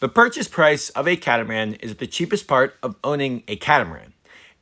The purchase price of a catamaran is the cheapest part of owning a catamaran,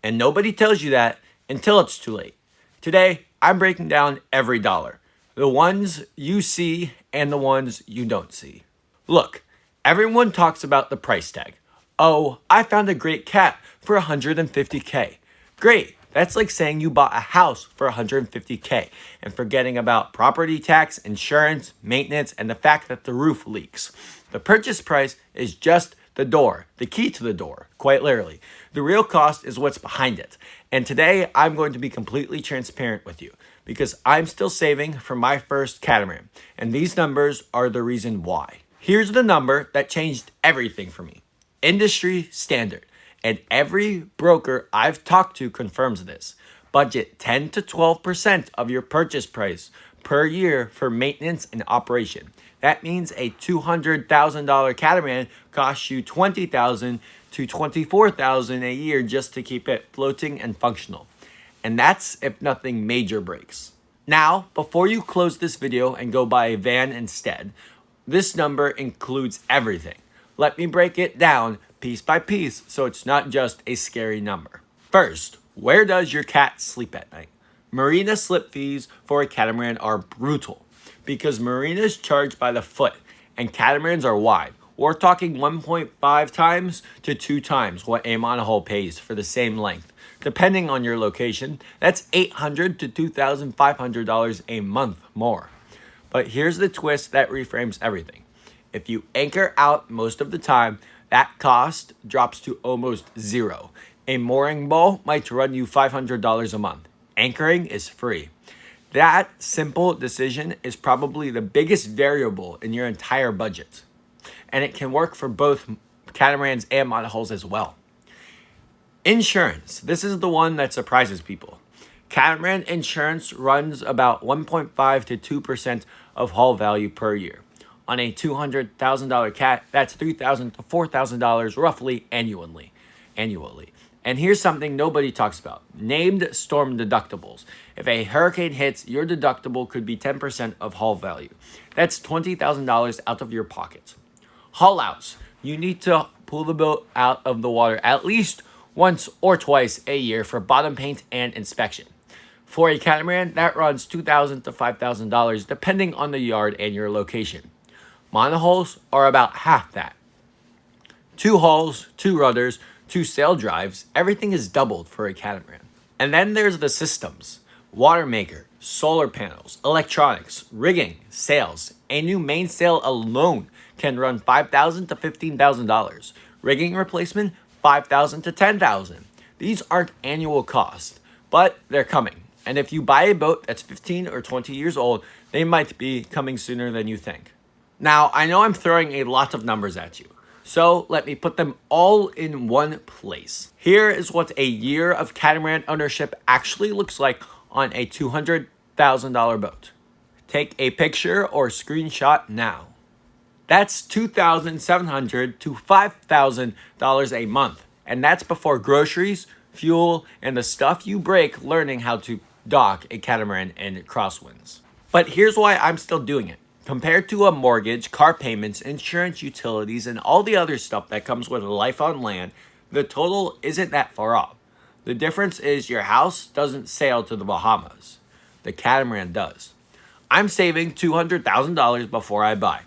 and nobody tells you that until it's too late. Today, I'm breaking down every dollar, the ones you see and the ones you don't see. Look, everyone talks about the price tag. Oh, I found a great cat for $150K. Great, that's like saying you bought a house for $150K and forgetting about property tax, insurance, maintenance, and the fact that the roof leaks. The purchase price is just the door, the key to the door, quite literally. The real cost is what's behind it. And today I'm going to be completely transparent with you because I'm still saving for my first catamaran, and these numbers are the reason why. Here's the number that changed everything for me. Industry standard. And every broker I've talked to confirms this. Budget 10 to 12% of your purchase price per year for maintenance and operation. That means a $200,000 catamaran costs you $20,000 to $24,000 a year just to keep it floating and functional. And that's if nothing major breaks. Now, before you close this video and go buy a van instead, this number includes everything. Let me break it down piece by piece so it's not just a scary number. First, where does your cat sleep at night? Marina slip fees for a catamaran are brutal because marinas charge by the foot and catamarans are wide. We're talking 1.5 times to 2 times what a monohull pays for the same length. Depending on your location, that's $800 to $2,500 a month more. But here's the twist that reframes everything. If you anchor out most of the time, that cost drops to almost zero. A mooring bowl might run you $500 a month. Anchoring is free. That simple decision is probably the biggest variable in your entire budget. And it can work for both catamarans and monohulls as well. Insurance. This is the one that surprises people. Catamaran insurance runs about 1.5 to 2% of hull value per year. On a $200,000 cat, that's $3,000 to $4,000 roughly annually. And here's something nobody talks about. Named storm deductibles. If a hurricane hits, your deductible could be 10% of hull value. That's $20,000 out of your pocket. Hull outs. You need to pull the boat out of the water at least once or twice a year for bottom paint and inspection. For a catamaran, that runs $2,000 to $5,000 depending on the yard and your location. Monohulls are about half that. 2 hulls, 2 rudders, 2 sail drives, everything is doubled for a catamaran. And then there's the systems. Water maker, solar panels, electronics, rigging, sails. A new mainsail alone can run $5,000 to $15,000. Rigging replacement, $5,000 to $10,000. These aren't annual costs, but they're coming. And if you buy a boat that's 15 or 20 years old, they might be coming sooner than you think. Now, I know I'm throwing a lot of numbers at you, so let me put them all in one place. Here is what a year of catamaran ownership actually looks like on a $200,000 boat. Take a picture or screenshot now. That's $2,700 to $5,000 a month, and that's before groceries, fuel, and the stuff you break learning how to dock a catamaran in crosswinds. But here's why I'm still doing it. Compared to a mortgage, car payments, insurance, utilities, and all the other stuff that comes with life on land, the total isn't that far off. The difference is your house doesn't sail to the Bahamas. The catamaran does. I'm saving $200,000 before I buy.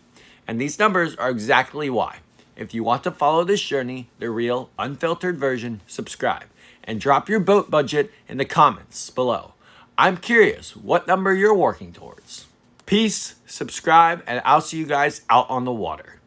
And these numbers are exactly why. If you want to follow this journey, the real, unfiltered version, subscribe. And drop your boat budget in the comments below. I'm curious what number you're working towards. Peace, subscribe, and I'll see you guys out on the water.